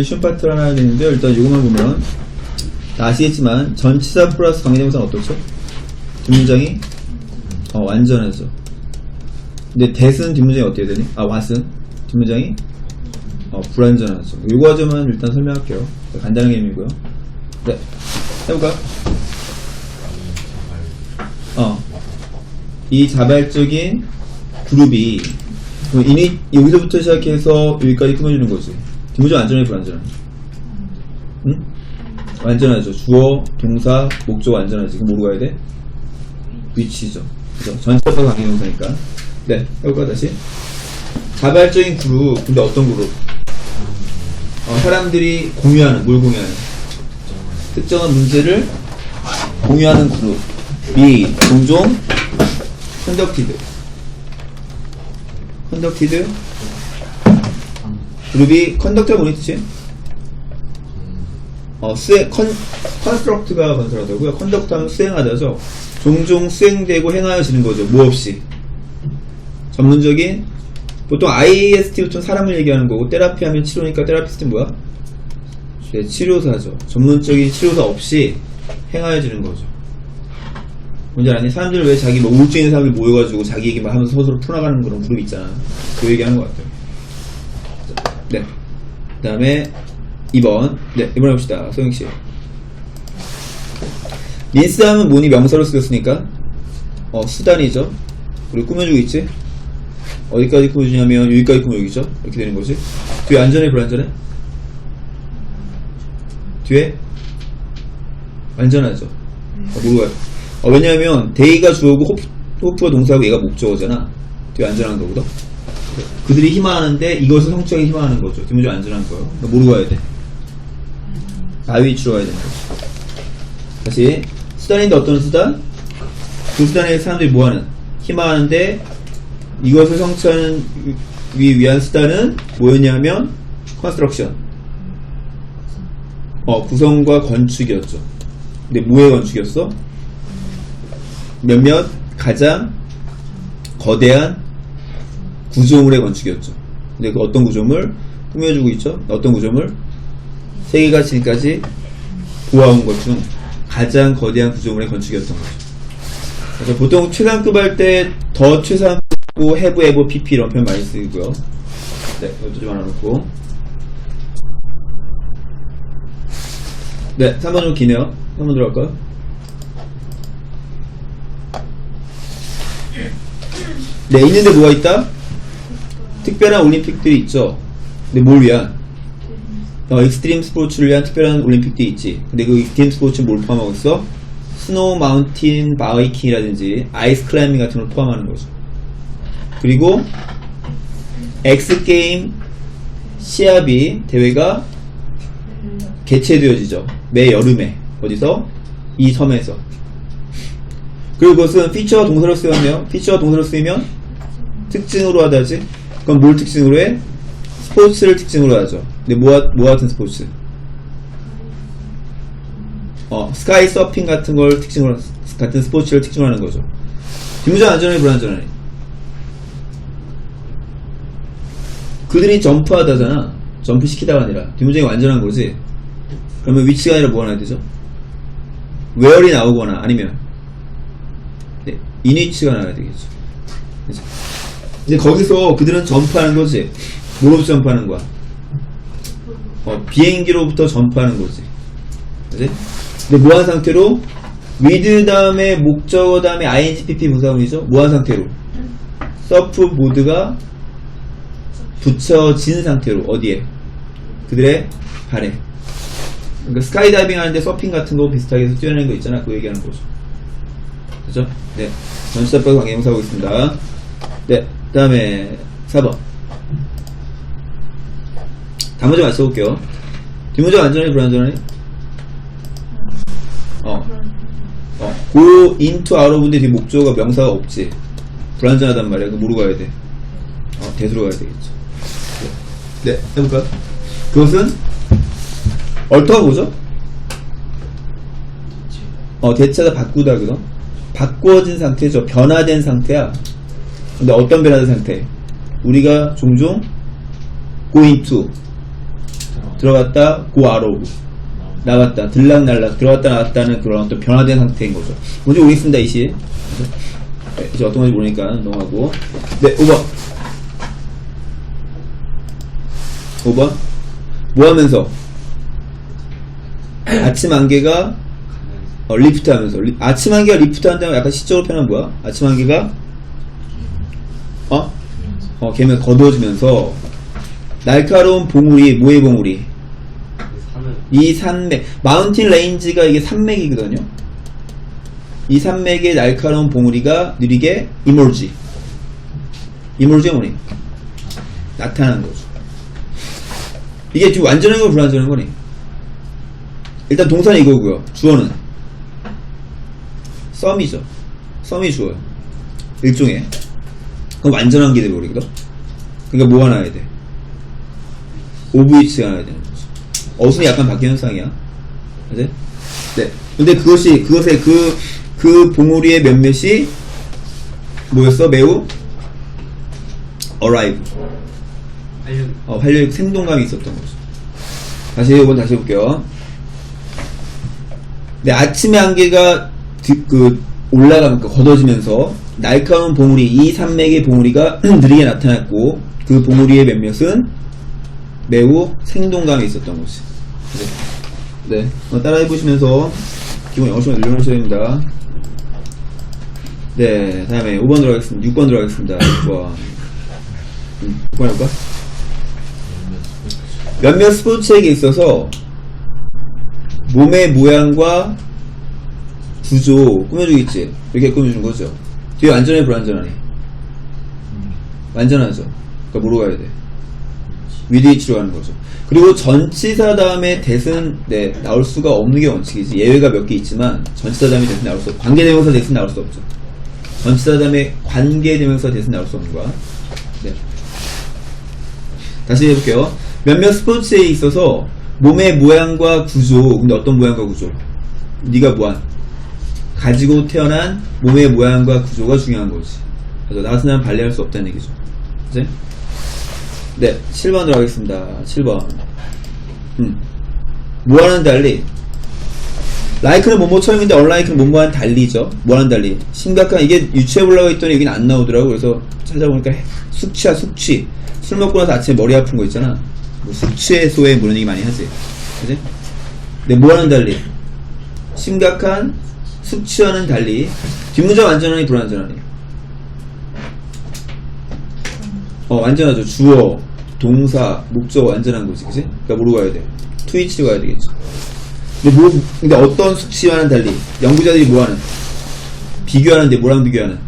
쉬운 파트를 하나 되는데요. 일단 이것만 보면 다 아시겠지만 전치사 플러스 관계대명사는 어떻죠? 뒷문장이 완전하죠. 근데 that은 뒷문장이 어떻게 되니? what은 뒷문장이 불완전하죠. 이거 과정만 일단 설명할게요. 간단한 개념이고요. 네, 해볼까요? 이 자발적인 그룹이 여기서부터 시작해서 여기까지 꾸며주는 거지. 뒷문장 완전해, 불완전해? 응? 완전하죠. 주어, 동사, 목적 완전하지. 그럼 뭐로 가야 돼? 위치죠. 그죠? 전치사과 관계동사니까. 네, 해볼까 다시? 자발적인 그룹. 근데 어떤 그룹? 사람들이 공유하는, 뭘 공유하는? 특정한 문제를 공유하는 그룹이 종종 컨덕티드 그룹이 컨덕트가 뭐니 뜻이? 컨스트럭트가 건설하다고요. 컨덕트 하면 수행하다죠. 종종 수행되고 행하여지는 거죠. 뭐 없이. 전문적인 보통 IST부터는 사람을 얘기하는 거고, 테라피 하면 치료니까 테라피스트는 뭐야? 네, 치료사죠. 전문적인 치료사 없이 행하여지는 거죠. 뭔지 아니? 사람들은 왜 자기 우울증 있는 사람들이 모여가지고 자기 얘기만 하면서 서로 풀어나가는 그런 그룹 있잖아. 그 얘기하는 것 같아요. 네. 그 다음에 2번. 네, 이번 해봅시다. 소영씨. 민스 하면 뭐니? 명사로 쓰였으니까 수단이죠. 그리고 꾸며주고 있지? 어디까지 꾸며주냐면 여기까지 꾸며주죠. 이렇게 되는 거지. 뒤에 안전해, 불안전해? 뒤에 완전하죠. 모르겠어요. 왜냐하면 데이가 주어고 호프가 동사고 얘가 목적어잖아. 뒤에 안전한 거거든. 그들이 희망하는데 이것을 성취하기 희망하는 거죠. 뒷문장 안전한 거예요. 그러니까 뭐로 가야 돼? 나위치로 가야 되는 거죠. 다시 수단인데 어떤 수단? 그 수단에 사람들이 뭐하는? 희망하는데 이것을 성취하는 위한 수단은 뭐였냐면 컨스트럭션, 구성과 건축이었죠. 근데 뭐의 건축이었어? 몇몇 가장 거대한 구조물의 건축이었죠. 근데 그 어떤 구조물? 꾸며주고 있죠. 어떤 구조물? 세계가 지금까지 보아온 것 중 가장 거대한 구조물의 건축이었던 거죠. 그래서 보통 최상급 할 때 더 최상급, have, ever, pp 이런 표현 많이 쓰고요. 네, 이것도 좀 하나 놓고. 네, 3번 좀 기네요. 3번 들어갈까요? 네, 있는데 뭐가 있다? 특별한 올림픽들이 있죠. 근데 뭘 위한? 익스트림 스포츠를 위한 특별한 올림픽들이 있지. 근데 그 익스트림 스포츠는 뭘 포함하고 있어? 스노우 마운틴 바이킹이라든지 아이스 클라이밍 같은 걸 포함하는 거죠. 그리고 엑스게임 시합이 대회가 개최되어지죠. 매 여름에. 어디서? 이 섬에서. 그리고 그것은 피처와 동사로 쓰였네요. 피처와 동사로 쓰이면 특징으로 하다지. 그럼 뭘 특징으로 해? 스포츠를 특징으로 하죠. 근데 뭐 같은 스포츠? 스카이 서핑 같은 걸 특징으로, 같은 스포츠를 특징으로 하는 거죠. 뒷문장 안전하니 불안전하니? 그들이 점프하다잖아. 점프 시키다가 아니라. 뒷문장이 완전한 거지. 그러면 위치가 아니라 뭐 하나 되죠? where이 나오거나 아니면 인위치가 나와야 되겠죠. 그치? 이제 거기서 그들은 점프하는 거지. 뭐로부터 점프하는 거야? 비행기로부터 점프하는 거지. 그치? 근데 뭐한 상태로? with 다음에 목적어 다음에 ing, pp 부사문이죠. 뭐한 상태로? 서프보드가 붙여진 상태로. 어디에? 그들의 발에. 그러니까 스카이다이빙 하는데 서핑 같은 거 비슷하게 해서 뛰어내는 거 있잖아. 그거 얘기하는 거죠. 그죠? 네. 전치사과 관계명사 하고 있습니다. 네. 그 다음에 4번. 단문제 맞춰볼게요. 뒷문장 안전하니 불안전하니? go into out of인데 뒤에 목적어가 명사가 없지. 불안전하단 말이야. 그거 뭐로 가야 돼? 대수로 가야 되겠죠. 네. 해볼까요? 그것은 얼터가 뭐죠? 대체하다 바꾸다, 그거? 바꾸어진 상태죠. 변화된 상태야. 근데 어떤 변화된 상태? 우리가 종종 going to 들어갔다 go out of 나갔다 들락날락 들어갔다 나갔다는 그런 어떤 변화된 상태인 거죠. 먼저 오겠습니다. 이시 네, 이제 어떤 건지 모르니까 넘어가고 네 5번 뭐 하면서 아침 안개가 리프트 하면서 아침 안개가 리프트 한다면 약간 시적으로 표현한 뭐야? 아침 안개가 걔면 거두어지면서 날카로운 봉우리 뭐의 봉우리? 이 산맥 마운틴 레인지가 이게 산맥이거든요. 이 산맥의 날카로운 봉우리가 느리게 이몰지가 뭐니? 나타나는 거죠. 이게 지금 완전한 거 불완전한 거니? 일단 동사는 이거고요. 주어는 썸이죠. 썸이 주어요. 일종의. 그럼 완전한 게 되버리거든. 그러니까 뭐가 나와야 돼? OVH가 나와야 되는 거죠. 어순이 약간 바뀌는 현상이야. 그치? 네. 근데 그것의 그 봉우리의 몇몇이 뭐였어? 매우 alive. 활력 생동감이 있었던 거죠. 다시 이번 다시 해볼게요. 네, 아침의 안개가 올라가니까 걷어지면서 날카로운 봉우리, 이 산맥의 봉우리가 느리게 나타났고 그 봉우리의 몇몇은 매우 생동감이 있었던 거지. 네, 따라해보시면서 기본 영어 시간 늘려놓으셔야 됩니다. 네, 다음에 5번 들어가겠습니다. 6번 들어가겠습니다. 6번 6번 해볼까? 몇몇 스포츠에게 있어서 몸의 모양과 구조 꾸며주겠지. 이렇게 꾸며주는 거죠. 뒤에 완전해 불완전하니? 완전하죠. 그러니까 뭐로 가야 돼? 위드위치로 가는 거죠. 그리고 전치사 다음에 대은 네, 나올 수가 없는 게 원칙이지. 예외가 몇 개 있지만 전치사 다음에 대은 나올 수 없고 관계대명사 대은 나올 수 없죠. 전치사 다음에 관계대명사 대은 나올 수 없는 거야. 네. 다시 해볼게요. 몇몇 스포츠에 있어서 몸의 모양과 구조, 근데 어떤 모양과 구조? 네가 뭐한? 가지고 태어난 몸의 모양과 구조가 중요한 거지. 그래서 나 같은 사람 발레할 수 없다는 얘기죠. 그치? 네, 7번 들어가겠습니다. 7번. 뭐와는 달리? like는 뭐뭐 처음인데 unlike는 뭐뭐와는 달리죠. 뭐와는 달리? 심각한, 이게 유추해보려고 했더니 여기는 안 나오더라고. 그래서 찾아보니까 숙취야, 숙취. 술 먹고 나서 아침에 머리 아픈 거 있잖아. 뭐 숙취 해소에 뭐 이런 얘기 많이 하지. 그치? 네, 뭐와는 달리? 심각한 숙취와는 달리. 뒷문장 완전하니 불완전하니? 완전하죠. 주어, 동사, 목적 완전한 거지. 그치? 그러니까 뭐로 가야 돼? 투이치로 가야 되겠죠. 근데 어떤 숙취와는 달리 연구자들이 뭐하는? 비교하는데 뭐랑 비교하는?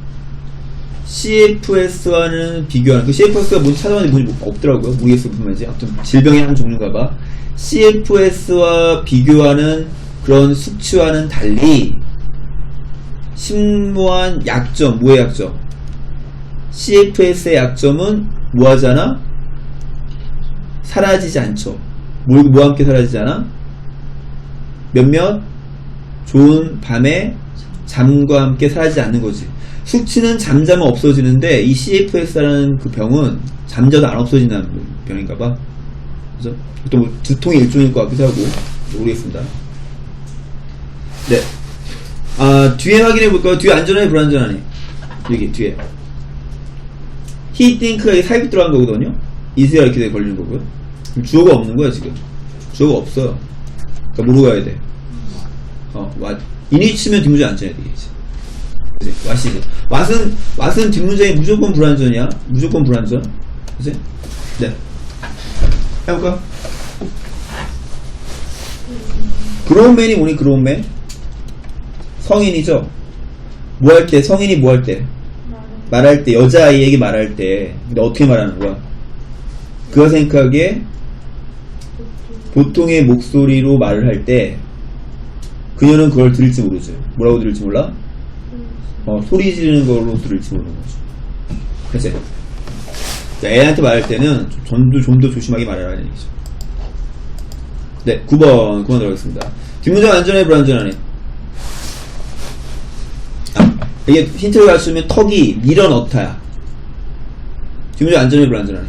CFS와는 비교하는. 그 CFS가 뭔지 찾아봤는데 뭔지 없더라고요. 모르겠어 무슨 말인지. 아무튼 질병의 한 종류인가봐. CFS와 비교하는 그런 숙취와는 달리 심오한 약점, 뭐의 약점? CFS의 약점은 뭐하잖아? 사라지지 않죠. 뭐와 함께 사라지지 않아? 몇몇 좋은 밤에 잠과 함께 사라지지 않는 거지. 숙취는 잠자면 없어지는데 이 CFS라는 그 병은 잠자도 안 없어진다는 병인가봐. 그죠? 또 뭐 두통의 일종일 것 같기도 하고 모르겠습니다. 네. 뒤에 확인해 볼까요? 뒤에 안전하니 불안전하니? 여기 뒤에 he think가 삽입 들어간 거거든요. is가 이렇게 걸리는 거고요. 주어가 없는 거야 지금. 주어가 없어요. 그러니까 뭐로 가야 돼? 인이 치면 뒷문장 안 짜야 되겠지. 그치? 왓이지. 왓은 뒷문장이 무조건 불완전이야. 무조건 불완전. 그치? 네. 해볼까? 그로운맨이 뭐니, 그로운맨? 성인이죠? 뭐 할 때, 성인이 뭐 할 때? 말할 때, 여자아이에게 말할 때. 근데 어떻게 말하는 거야? 그가 생각하기에 보통의 목소리로 말을 할 때 그녀는 그걸 들을지 모르죠. 뭐라고 들을지 몰라? 소리 지르는 걸로 들을지 모르는 거죠. 그치? 애한테 말할 때는 좀 더 조심하게 말하라는 얘기죠. 네, 9번 들어가겠습니다. 뒷문장 안전해 불안전하니? 이게 힌트를 가르치면 턱이 밀어넣다야. 뒷문장 안전해 불안전하니?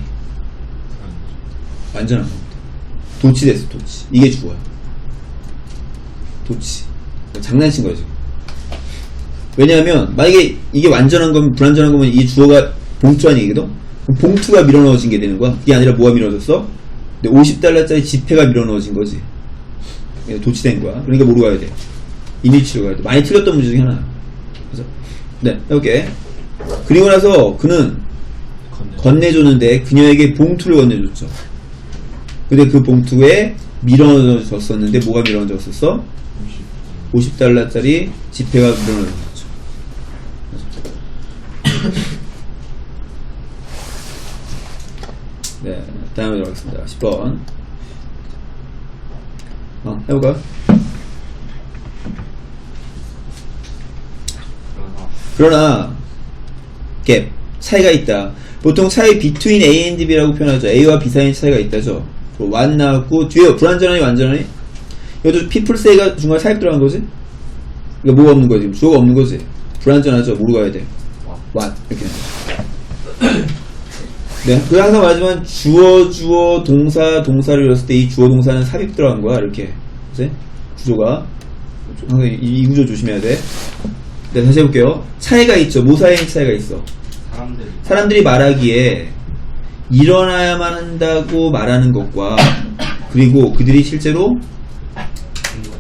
완전한 겁니다. 도치 됐어, 도치. 이게 주어야. 도치. 장난친 거야, 지금. 왜냐하면, 만약에 이게 완전한 거면, 불완전한 거면 이 주어가 봉투란 얘기거든? 그럼 봉투가 밀어넣어진 게 되는 거야. 그게 아니라 뭐가 밀어넣어졌어? 근데 $50짜리 지폐가 밀어넣어진 거지. 도치된 거야. 그러니까 뭐로 가야 돼? 이니치로 가야 돼. 많이 틀렸던 문제 중에 하나야. 그래서, 네, 해볼게. 그리고 나서 그는 건네줬는데 그녀에게 봉투를 건네줬죠. 근데 그 봉투에 밀어넣어졌었는데 뭐가 밀어넣어졌었어? $50짜리 지폐가 밀어넣어졌죠. 네, 다음에 들어가겠습니다. 10번. 해볼까요? 그러나 갭 차이가 있다. 보통 차이 between A and B라고 표현하죠. A와 B 사이에 차이가 있다죠. what 나왔고 뒤에 불완전하니 완전하니? 이것도 people say가 중간에 사입 들어간 거지? 그러니까 뭐가 없는 거지? 주어가 없는 거지? 불완전하죠. 뭐로 가야 돼? what 이렇게. 네, 그 항상 말하지만 주어 동사를 이뤘을 때 이 주어 동사는 삽입 들어간 거야. 이렇게. 그치? 구조가 항상 이 구조 조심해야 돼. 네, 다시 해볼게요. 차이가 있죠. 뭐 사이에 차이가 있어? 사람들이 말하기에 일어나야만 한다고 말하는 것과 그리고 그들이 실제로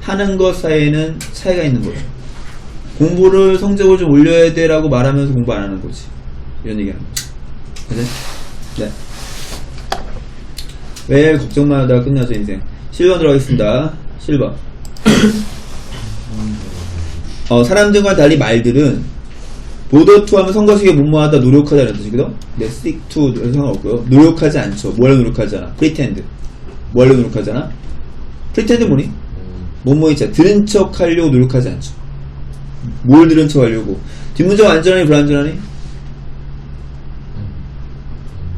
하는 것 사이에는 차이가 있는 거죠. 공부를 성적을 좀 올려야 돼 라고 말하면서 공부 안 하는 거지. 이런 얘기 하는 거지. 그치? 네. 매일 걱정만 하다가 끝나죠, 인생. 실번 들어가겠습니다. 실번. 사람들과 달리 말들은 bother to 하면 성가시게 뭐뭐하다 노력하다 이런 뜻이거든. 네, seek to 상관없고요. 노력하지 않죠. 뭐하려 노력하지 않아? pretend. 뭐하려 노력하잖아? pretend 뭐니? 뭐뭐 있잖아. 들은 척 하려고 노력하지 않죠. 뭘 들은 척 하려고? 뒷문장 안전하니 불안전하니?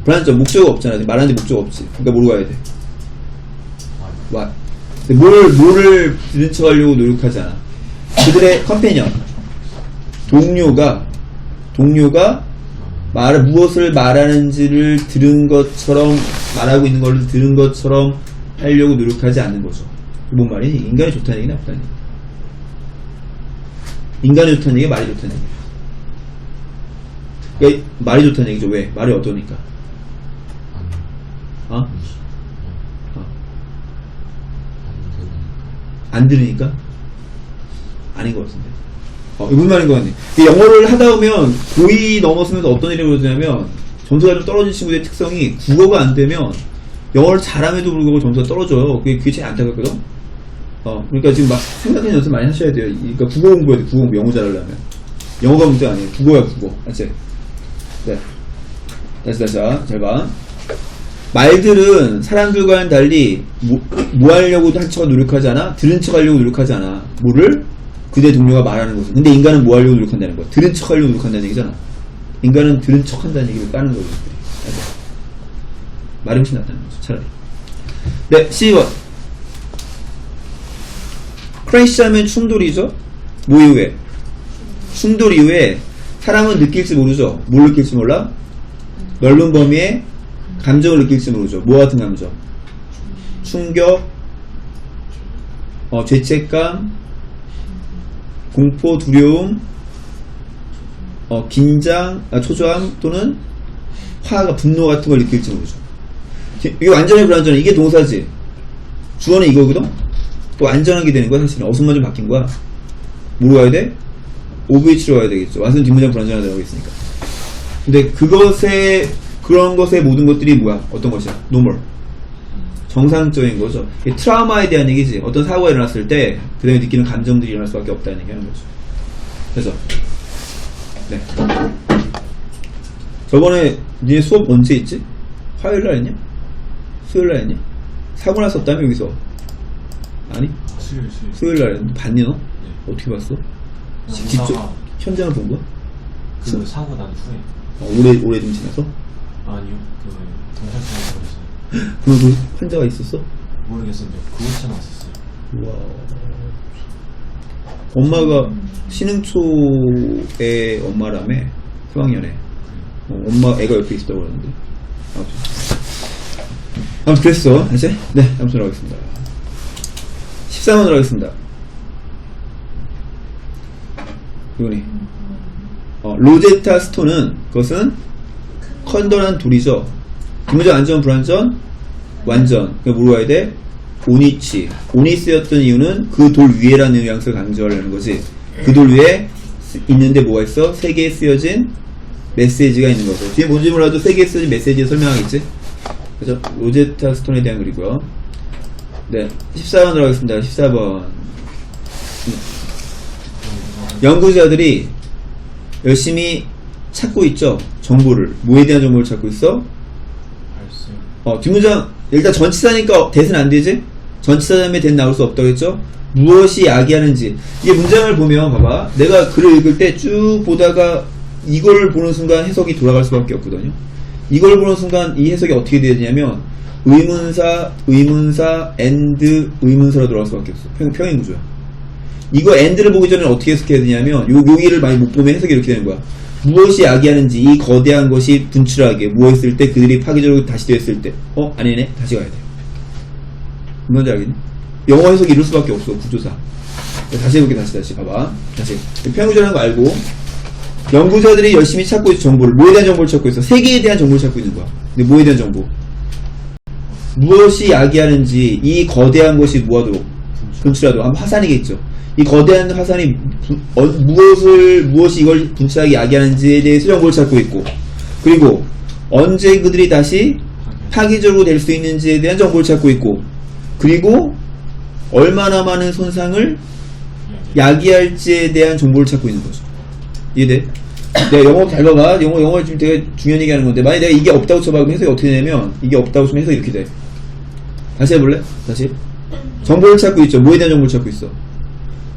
불안전. 목적이 없잖아. 말하는데 목적 없지. 그러니까 뭐로 가야 돼? what. 뭐를 들은 척 하려고 노력하지 않아. 그들의 컴패니언 동료가 무엇을 말하는지를 들은 것처럼 말하고 있는 걸 들은 것처럼 하려고 노력하지 않는 거죠. 뭔 말이니? 인간이 좋다는 얘기 나쁘다는 얘기. 인간이 좋다는 얘기 말이 좋다는 얘기. 그러니까 말이 좋다는 얘기죠. 왜? 말이 어떠니까? 안 들으니까? 아닌 것 같은데. 무슨 말인 것 같니? 영어를 하다 보면 고2 넘었으면서 어떤 일이 벌어지냐면 점수가 좀 떨어진 친구들의 특성이 국어가 안 되면 영어를 잘함에도 불구하고 점수가 떨어져요. 그게 제일 안타깝거든? 그러니까 지금 막 생각하는 연습 많이 하셔야 돼요. 그러니까 국어 공부해야 돼. 국어 공부. 영어 잘하려면. 영어가 문제 아니에요. 국어야, 국어. 알지? 네. 다시. 잘 봐. 말들은 사람들과는 달리 뭐 하려고 한 척 노력하지 않아? 들은 척 하려고 노력하지 않아. 뭐를? 그대 동료가 말하는 것은. 근데 인간은 뭐 하려고 노력한다는 거야? 들은 척 하려고 노력한다는 얘기잖아. 인간은 들은 척 한다는 얘기를 까는 거죠. 말이 훨씬 낫다는 거죠. 차라리. 네, 12번. 크래시 하면 충돌이죠? 뭐 이후에? 충돌 이후에 사람은 느낄지 모르죠? 뭘 느낄지 몰라? 넓은 범위에 감정을 느낄지 모르죠. 뭐 같은 감정? 충격, 죄책감, 공포, 두려움, 긴장, 초조함 또는 화가 분노 같은 걸 느낄지 모르죠. 이게 완전히 불완전해. 이게 동사지. 주어는 이거거든? 또 완전하게 되는 거야, 사실은. 어순만 좀 바뀐 거야. 뭐로 가야 돼? OVH로 가야 되겠죠. 완전 뒷문장 불완전하다고 했으니까. 근데 그런 것의 모든 것들이 뭐야? 어떤 것이야? normal. 정상적인 거죠. 트라우마에 대한 얘기지. 어떤 사고가 일어났을 때 그 다음에 느끼는 감정들이 일어날 수밖에 없다는 얘기 하는 거죠. 그래서 네. 저번에 니네 수업 언제 있지? 화요일날 했냐? 수요일날 했냐? 사고 났었다며 여기서? 아니? 수요일날 했는데 봤니 너? 네. 어떻게 봤어? 직접 현장을 본 거야? 그 사고 난 후에. 오래 좀 지나서? 아니요. 그 경찰서에 버렸어요. 그럼 그 환자가 있었어? 모르겠었는데 구급차 나왔었어요. 우와. 엄마가 신흥초의 엄마라며 3학년에 엄마 애가 옆에 있었다고 그러는데. 아무튼 그랬어. 다시? 네, 다음 순으로 가겠습니다. 13번으로 가겠습니다. 이거니. 로제타 스톤은, 그것은 컨던한 돌이죠. 기본적 안전, 불안전, 완전. 그러니까 물어봐야 돼. 오니치. 오니스였던 이유는 그 돌 위에라는 뉘앙스를 강조하려는 거지. 그 돌 위에 있는데 뭐가 있어? 세 개에 쓰여진 메시지가 있는 거죠. 뒤에 뭔지 몰라도 세 개에 쓰여진 메시지를 설명하겠지? 그죠? 로제타 스톤에 대한 글이고요. 네. 14번으로 가겠습니다. 14번. 연구자들이 열심히 찾고 있죠. 정보를. 뭐에 대한 정보를 찾고 있어? 발생. 뒷문장, 일단 전치사니까 대는 안 되지? 전치사 다음에 된 나올 수 없다고 했죠? 무엇이 야기하는지. 이게 문장을 보면, 봐봐. 내가 글을 읽을 때 쭉 보다가 이걸 보는 순간 해석이 돌아갈 수밖에 없거든요. 이걸 보는 순간 이 해석이 어떻게 되냐면, 의문사, and, 의문사로 돌아갈 수밖에 없어. 평행 구조야. 이거 and를 보기 전에 어떻게 해석해야 되냐면, 여기를 많이 못 보면 해석이 이렇게 되는 거야. 무엇이 야기하는지, 이 거대한 것이 분출하게, 무엇했을 때, 그들이 파괴적으로 다시 되었을 때. 아니네. 다시 가야 돼. 뭔지 알겠니? 영어 해석이 이럴 수밖에 없어, 구조상. 다시 해볼게, 다시. 봐봐. 다시. 평행구조라는 거 알고. 연구자들이 열심히 찾고 있어, 정보를. 뭐에 대한 정보를 찾고 있어? 세계에 대한 정보를 찾고 있는 거야. 근데 뭐에 대한 정보? 무엇이 야기하는지, 이 거대한 것이 뭐하도록? 분출하도록. 아마 화산이겠죠. 이 거대한 화산이 무엇이 이걸 분출하게 야기하는지에 대해서 정보를 찾고 있고, 그리고 언제 그들이 다시 파괴적으로 될 수 있는지에 대한 정보를 찾고 있고, 그리고 얼마나 많은 손상을 야기할지에 대한 정보를 찾고 있는 거죠. 이해돼? 내가 영어 잘 봐봐. 영어 지금 되게 중요한 얘기 하는 건데, 만약에 내가 이게 없다고 쳐봐. 그럼 해석이 어떻게 되냐면, 이게 없다고 치면 해석이 이렇게 돼. 다시 해볼래? 다시. 정보를 찾고 있죠. 뭐에 대한 정보를 찾고 있어?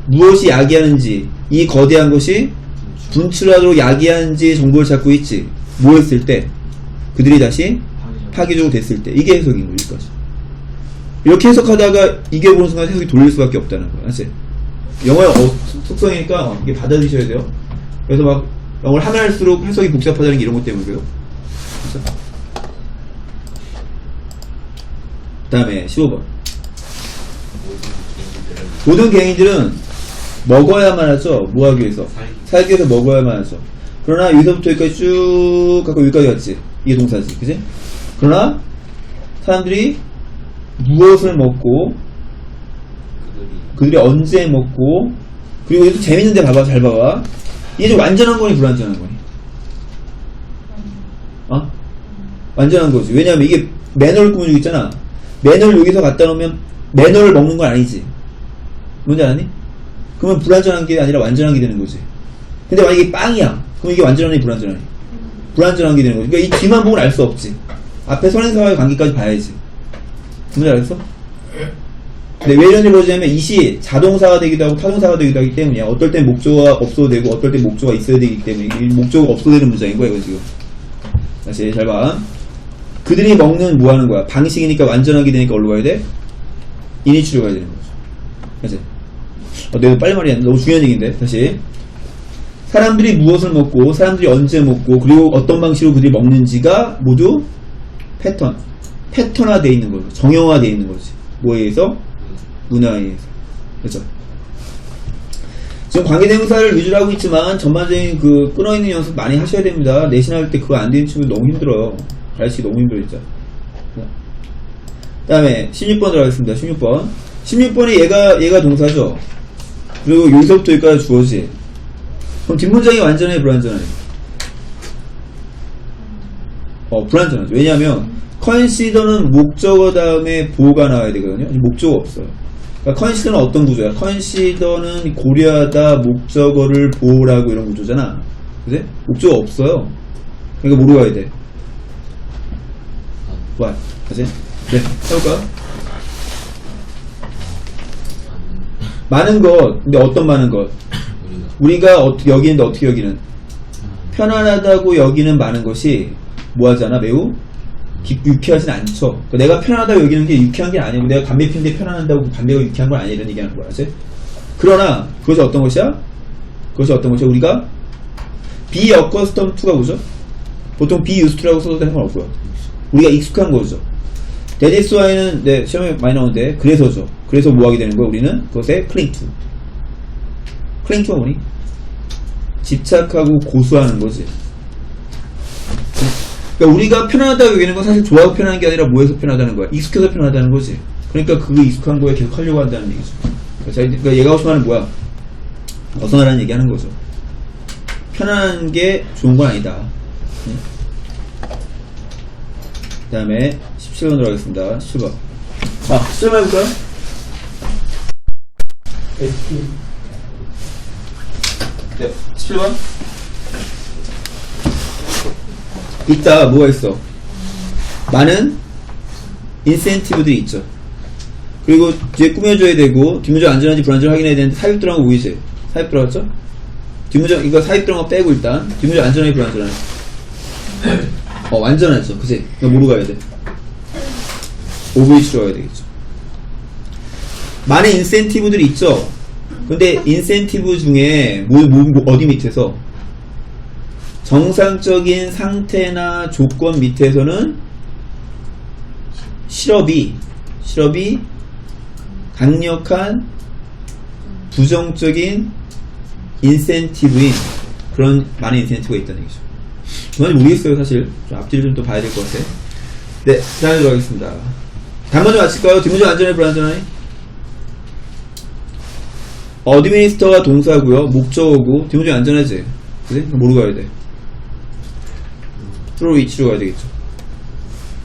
무엇이 야기하는지, 이 거대한 것이 분출하도록 야기하는지 정보를 찾고 있지. 뭐 했을 때? 그들이 다시 파괴적으로 됐을 때. 이게 해석인 거야, 여기까지. 이렇게 해석하다가 이게 보는 순간 해석이 돌릴 수밖에 없다는 거야. 알지? 영어의 속성이니까 이게 받아들이셔야 돼요. 그래서 막 영어를 하면 할수록 해석이 복잡하다는 게 이런 것 때문에 그래요. 그 다음에 15번. 모든 개인들은 먹어야만 하죠. 뭐 하기 위해서? 살기 위해서 먹어야만 하죠. 그러나 여기서부터 여기까지 쭉 갖고 여기까지 갔지. 이게 동사지. 그지? 그러나 사람들이 무엇을 먹고, 그들이 언제 먹고, 그리고 여기서 재밌는데 봐봐. 잘 봐봐. 이게 좀 완전한 거니 불완전한 거니? 완전한 거지. 왜냐면 이게 매너를 꾸며주고 있잖아. 매너를 여기서 갖다 놓으면 매너를 먹는 건 아니지. 뭔지 알았니? 그러면 불완전한 게 아니라 완전한 게 되는 거지. 근데 만약에 이게 빵이야. 그럼 이게 완전하니 불완전하니? 불완전한 게 되는 거지. 그러니까 이 뒤만 보고는 알 수 없지. 앞에 선행사와의 관계까지 봐야지. 뭔지 알았어? 근데 왜 이런 일이 벌어지냐면 이시 자동사가 되기도 하고 타동사가 되기도 하기 때문이야. 어떨 땐 목조가 없어도 되고 어떨 땐 목조가 있어야 되기 때문에 이 목조가 없어도 되는 문장인 거야 이거 지금. 다시 잘 봐. 그들이 먹는 뭐 하는 거야? 방식이니까 완전하게 되니까 어디로 가야 돼? 이니치로 가야 되는 거죠. 그치? 내가 빨리 말이 안 돼. 너무 중요한 얘기인데. 다시. 사람들이 무엇을 먹고 사람들이 언제 먹고 그리고 어떤 방식으로 그들이 먹는지가 모두 패턴화되어 있는 거죠. 정형화되어 있는 거지. 뭐에 의해서? 문화에 의해서. 그렇죠? 지금 관계대명사를 위주로 하고 있지만 전반적인 그 끊어있는 연습 많이 하셔야 됩니다. 내신할 때 그거 안 되는 친구 너무 힘들어요. 가르치기 너무 힘들어 진짜. 그 다음에 16번 들어가겠습니다. 16번 16번이 얘가 동사죠. 그리고 여기서부터 여기까지 주어지. 그럼 뒷문장이 완전해 불완전해? 불완전하죠. 왜냐하면 consider는 목적어 다음에 보호가 나와야 되거든요. 목적어 없어요. 그러니까 consider는 어떤 구조야? consider는 고려하다 목적어를 보호라고 이런 구조잖아. 그치? 목적어 없어요. 그러니까 뭐로 가야 돼? what? 그치? 네, 해볼까? 많은 것. 근데 어떤 많은 것? 우리가 어떻게 여기는데 어떻게 여기는? 편안하다고 여기는 많은 것이 뭐 하잖아? 매우 유쾌하진 않죠. 그러니까 내가 편안하다고 여기는 게 유쾌한 게 아니고 내가 담배 피는데 편안한다고 담배가 유쾌한 건 아니야 이런 얘기하는 거야. 그치? 그러나 그것이 어떤 것이야? 그것이 어떤 것이야? 우리가 be accustomed to가 뭐죠? 보통 be used to라고 써도 상관없고요. 우리가 익숙한 거죠. That is why는 네, 시험에 많이 나오는데 그래서죠. 그래서 뭐 하게 되는 거야? 우리는 그것에 cling to. cling to가 뭐니? 집착하고 고수하는 거지. 그러니까 우리가 편하다고 얘기하는 건 사실 좋아서 편한 게 아니라 뭐해서 편하다는 거야? 익숙해서 편하다는 거지. 그러니까 그 익숙한 거에 계속 하려고 한다는 얘기죠. 그러니까 얘가 하고 싶어하는 뭐야? 어선하라는 얘기 하는 거죠. 편한 게 좋은 건 아니다. 그 다음에 17번 들어가겠습니다. 17번. 17번 해볼까요? 네, 17번. 이따 뭐가 있어? 많은 인센티브들이 있죠. 그리고 뒤에 꾸며줘야 되고 뒷문장 안전한지 불안전지 확인해야 되는데 삽입 들어간 거 보이지? 삽입 들어갔죠? 뒷문장 이거 삽입 들어간 거 빼고 일단 뒷문장 안전하게 불안전하게 완전하죠. 그치? 이거 뭐로 가야 돼? OVH로 가야 되겠죠. 많은 인센티브들이 있죠. 근데 인센티브 중에 어디 밑에서 정상적인 상태나 조건 밑에서는 실업이 강력한 부정적인 인센티브인 그런 많은 인센티브가 있다는 얘기죠. 그건 모르겠어요. 사실 좀 앞뒤를 좀 더 봐야 될 것 같아. 네, 다음에 들어가겠습니다. 단문좀 맞힐까요? 뒷문장 안전해 불안전하니? 어드미니스터가 동사고요. 목적어고 뒷문장 안전하지? 그치? 뭐로 가야 돼? 프로 위치로 가야 되겠죠.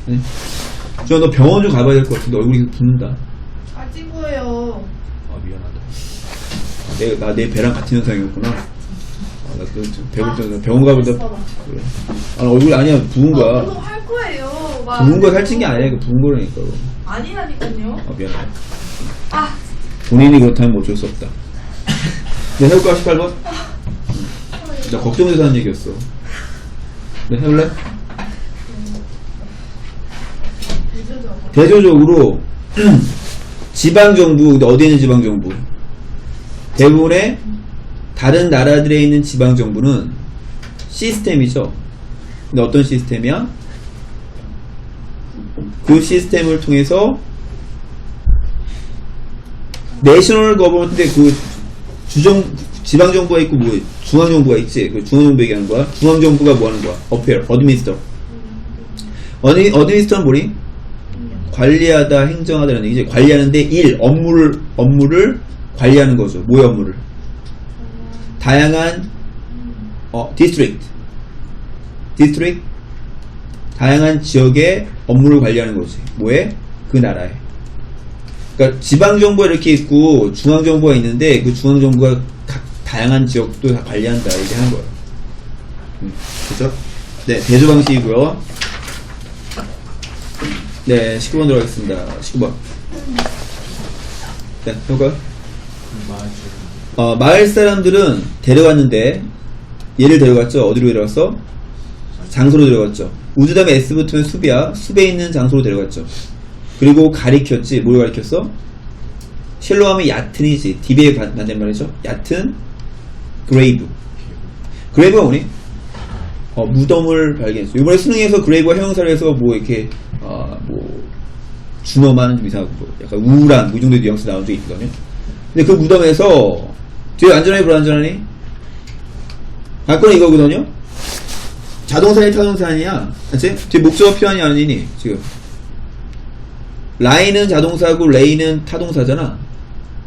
네. 너 병원 좀 가봐야 될 것 같은데 얼굴이 계속 붓는다. 아 찍어요. 미안하다. 내 배랑 같은 현상이었구나. 나 배울 때 병원 가보다 그래. 얼굴이 아니야 부은 거야. 운동 할 거예요. 부은 거 살찐 게 아니야. 부은 거라니까. 아니라니까요. 미안하다. 아 본인이 그렇다면 뭐 어쩔 수 없다. 네, 해볼까? 18번? 나 걱정돼서 하는 얘기였어. 네, 해볼래? 대조적으로 지방정부, 근데 어디에 있는 지방정부? 대부분의 다른 나라들에 있는 지방정부는 시스템이죠. 근데 어떤 시스템이야? 그 시스템을 통해서 내셔널 거버먼트인데 그 지방정부가 있고 뭐 중앙정부가 있지. 그 중앙정부 얘기하는 거야. 중앙정부가 뭐 하는 거야? 어드미니스터. 어드미니스터는 뭐니? 관리하다, 행정하다라는 얘기지. 관리하는데 업무를 관리하는 거죠. 뭐의 업무를? 다양한 디스트릭트 다양한 지역의 업무를 관리하는 거지. 뭐에? 그 나라에. 그러니까 지방정부가 이렇게 있고 중앙정부가 있는데 그 중앙정부가 각 다양한 지역도 다 관리한다 이렇게 하는 거예요. 그죠? 네, 대조 방식이고요. 네, 19번 들어가겠습니다. 19번. 네, 해볼까요? 마을 사람들은 데려갔는데 얘를 데려갔죠. 어디로 데려갔어? 장소로 데려갔죠. 우주 다음에 S 붙으면 숲이야. 숲에 있는 장소로 데려갔죠. 그리고 가리켰지. 뭘 가리켰어? 실로 하면 얕은이지. 디베이 반대말이죠. 얕은 그레이브. 그레이브가 뭐니? 무덤을 발견했어. 이번에 수능에서 그레이브가 형용사를 해서 뭐 이렇게 준어만 좀 이상하고 뭐 약간 우울한 뭐 이 정도의 뉘앙스 나온 적이 있거든요. 근데 그 무덤에서 뒤에 안전하니 불안전하니? 관건은 이거거든요. 자동사니 타동사니야. 그치? 뒤에 목적어 표현이 아니니 지금 라인은 자동사고 레이는 타동사잖아.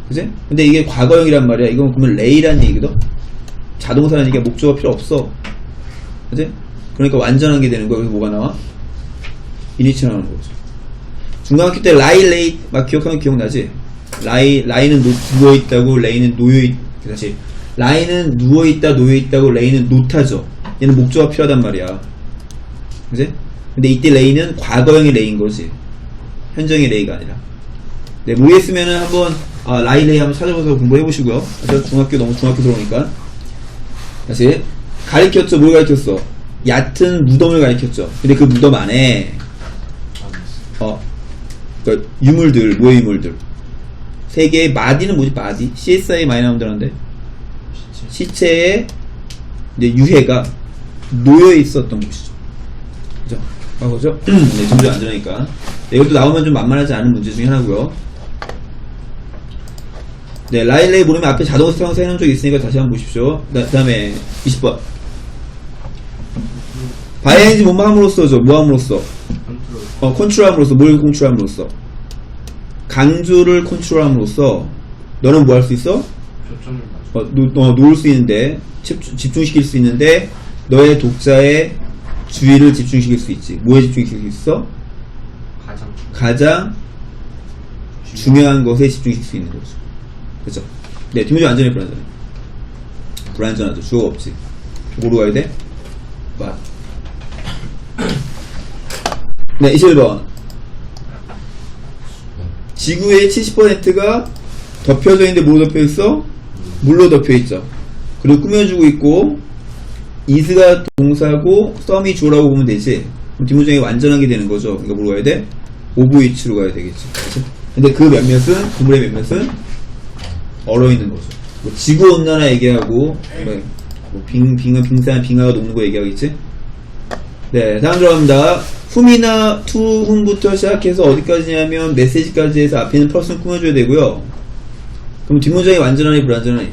그치? 근데 이게 과거형이란 말이야. 이건 그러면 레이란 얘기거든. 자동사라는 얘기가 목적어 필요 없어. 그치? 그러니까 완전한 게 되는 거야. 그래서 뭐가 나와? 이니치 나오는 거죠. 중간학교 때 레이 막 기억하면 기억나지? 라이는 누워있다고 레이는 다시 라이는 누워있다 놓여있다고 레이는 놓다죠. 얘는 목적어가 필요하단 말이야. 그치? 근데 이때 레이는 과거형의 레이인 거지. 현정의 레이가 아니라. 네, 모르겠으면은 한번 레이 한번 찾아봐서 공부해 보시고요. 중학교 너무 중학교 들어오니까. 다시 가리켰죠. 뭘 가리켰어? 얕은 무덤을 가리켰죠. 근데 그 무덤 안에 그러니까 유물들, 뭐의 유물들? 세 개의 마디는 뭐지? 마디? CSI 많이 나온다는데 시체에 이제 유해가 놓여 있었던 곳이죠. 그죠? 과거죠? 네, 뒷문장 안전하니까. 네, 이것도 나오면 좀 만만하지 않은 문제 중에 하나고요. 네, 라일레이 모르면 앞에 자동 스타방사 해놓은 적이 있으니까 다시 한번 보십시오. 그 다음에 20번. 바이엔지 뭐 함으로써죠? 뭐 함으로써? 컨트롤함으로써. 뭘 컨트롤함으로써? 강조를 컨트롤함으로써 너는 뭐 할 수 있어? 놓을 수 있는데, 집중시킬 수 있는데, 너의 독자의 주의를 집중시킬 수 있지. 뭐에 집중시킬 수 있어? 가장 중요한 것에 집중시킬 수 있는 거죠. 그쵸? 네, 뒷문장 안전해, 불안전해? 불안전하죠. 주어가 없지. 뭐로 가야 돼? 맞. 네, 21번. 지구의 70%가 덮여져 있는데 뭐로 덮여 있어? 물로 덮여 있죠. 그리고 꾸며주고 있고, is가 동사고, some이 주어라고 보면 되지. 그럼 뒷문장이 완전하게 되는 거죠. 그러니까 뭐로 가야 돼? of which로 가야 되겠죠. 그치? 근데 그 몇몇은, 구물의 몇몇은 얼어 있는 거죠. 뭐 지구 온난화 얘기하고, 뭐 빙산, 빙하가 녹는 거 얘기하겠지? 네, 다음 들어갑니다. whom이나 to whom부터 시작해서 어디까지냐면 메시지까지 해서 앞에 있는 person 꾸며줘야 되고요. 그럼 뒷문장이 완전하니 불완전하니?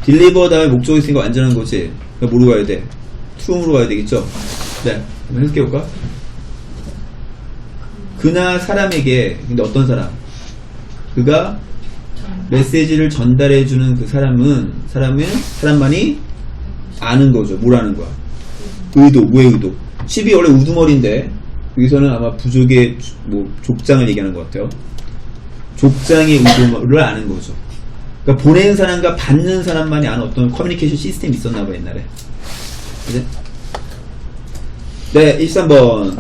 deliver 다음에 목적이 있으니까 완전한 거지. 그러니까 뭐로 가야 돼? to whom으로 가야 되겠죠? 네, 한번 해석해볼까? 그나 사람에게, 근데 어떤 사람? 그가 메시지를 전달해주는 그 사람만이 아는 거죠. 뭘 아는 거야? 의도, 뭐의 의도? 10이 원래 우두머리인데, 여기서는 아마 부족의, 족장을 얘기하는 것 같아요. 족장의 의도를 아는 거죠. 그러니까 보낸 사람과 받는 사람만이 아는 어떤 커뮤니케이션 시스템이 있었나봐, 옛날에. 그치? 네, 23번.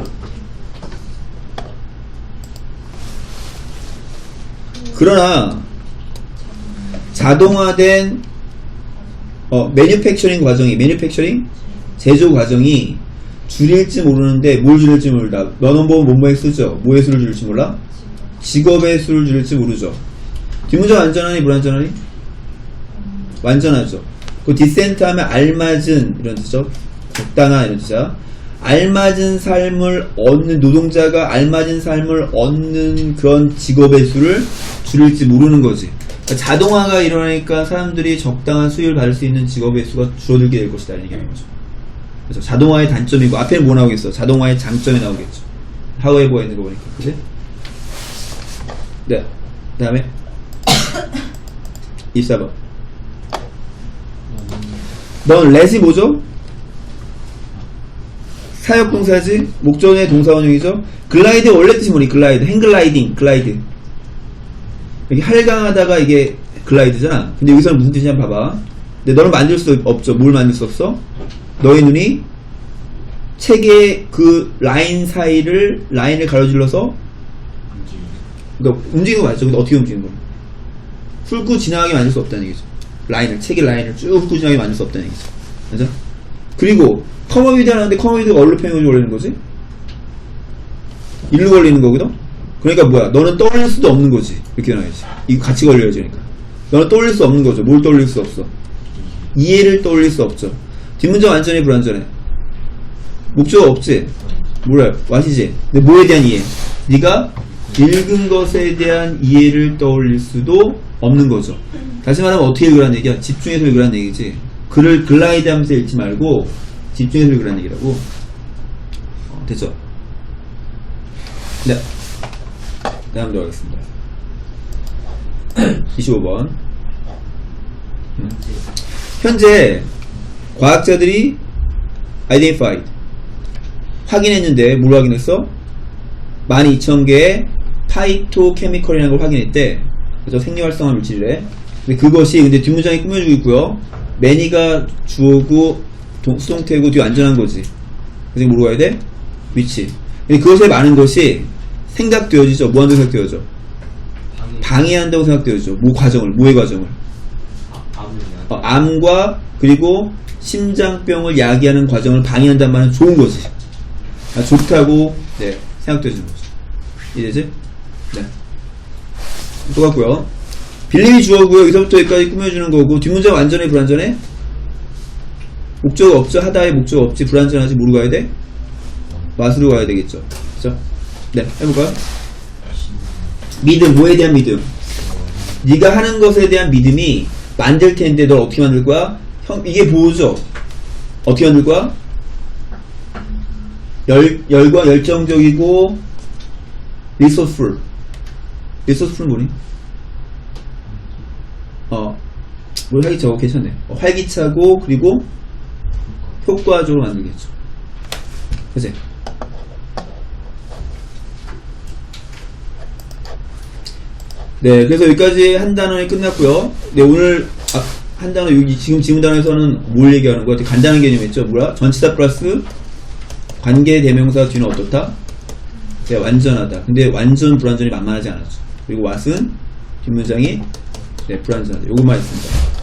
그러나, 자동화된, 매뉴팩처링? 제조 과정이 줄일지 모르는데 뭘 줄일지 모르다. 너는 뭐뭐에 쓰죠? 뭐의 수를 줄일지 몰라? 직업의 수를 줄일지 모르죠. 뒷문장 완전하니 불완전하니? 완전하죠. 그 디센트 하면 알맞은 이런 뜻이죠. 적당한 이런 뜻이야. 알맞은 삶을 얻는 노동자가 알맞은 삶을 얻는 그런 직업의 수를 줄일지 모르는 거지. 그러니까 자동화가 일어나니까 사람들이 적당한 수익을 받을 수 있는 직업의 수가 줄어들게 될 것이다. 이런 얘기하는 거죠. 그래서 자동화의 단점이고 앞에는 뭐 나오겠어? 자동화의 장점이 나오겠죠. 하우에버에 있는 거 보니까. 그치? 네. 그 다음에 24번. 넌 let이 뭐죠? 사역동사지? 목적의 동사원형이죠? 글라이드 원래 뜻이 뭐니? 글라이드. 행글라이딩. 글라이드. 여기 할강하다가 이게 글라이드잖아. 근데 여기서는 무슨 뜻이냐 봐봐. 근데 너는 만들 수 없죠. 뭘 만들 수 없어? 너의 눈이 책의 그 라인을 가로질러서 그러니까 움직이는 거 맞죠? 근데 어떻게 움직이는 거야? 훑고 지나가게 만들 수 없다는 얘기죠. 책의 라인을 쭉 훑고 지나가게 만들 수 없다는 얘기죠. 맞아? 그리고 커머비드 하는데 커머비드가 어디로 평행으로 걸리는 거지? 일로 걸리는 거거든? 그러니까 뭐야? 너는 떠올릴 수도 없는 거지. 이렇게 나와야지. 이거 같이 걸려야지. 그러니까 너는 떠올릴 수 없는 거죠. 뭘 떠올릴 수 없어? 이해를 떠올릴 수 없죠. 뒷문장 완전해 불완전해? 목적 없지? 뭐래? 와시지? 근데 뭐에 대한 이해? 네가 읽은 것에 대한 이해를 떠올릴 수도 없는 거죠. 다시 말하면 어떻게 읽으라는 얘기야? 집중해서 읽으라는 얘기지. 글을 글라이드 하면서 읽지 말고 집중해서 읽으라는 얘기라고. 됐죠? 네. 다음 들어가겠습니다. 25번. 현재 과학자들이 identified 확인했는데 뭘 확인했어? 12,000개의 파이토케미컬이라는 걸 확인했대. 그래서 생리활성화 물질이래. 근데 그것이 근데 뒷문장이 꾸며주고 있고요. 매니가 주어고 수동태고 뒤에 안전한 거지. 그래서 뭐로 가야 돼? 위치. 근데 그것에 많은 것이 생각되어지죠. 뭐 한다고 생각되어져? 방해한다고 생각되어지죠. 뭐의 과정을? 암과 그리고 심장병을 야기하는 과정을 방해한다는 말은 좋은 거지. 좋다고 네, 생각되어지는 거죠. 이해되지? 네. 똑같고요. 빌림이 주어고요. 여기서부터 여기까지 꾸며주는 거고 뒷문장 완전해 불완전해? 목적 없죠. 하다의 목적 없지. 불완전하지. 뭐로 가야 돼? what으로 가야 되겠죠. 그죠? 네, 해볼까요? 믿음. 뭐에 대한 믿음? 네가 하는 것에 대한 믿음이 만들 텐데 널 어떻게 만들 거야? 이게 보호죠. 어떻게 만들 거야? 열과 열정적이고 resourceful. resourceful 뭐니? 뭘 활기차고 괜찮네. 활기차고 그리고 효과적으로 만들겠죠. 그치? 네, 그래서 여기까지 한 단원이 끝났고요. 네, 오늘 한 단원 여기 지금 지문 단원에서는 뭘 얘기하는 거야? 되게 간단한 개념이었죠. 뭐야? 전치사 플러스 관계 대명사 뒤는 어떻다? 네, 완전하다. 근데 완전 불완전이 만만하지 않았죠. 그리고 what은 뒷문장이 네, 불완전하다. 요것만 했습니다.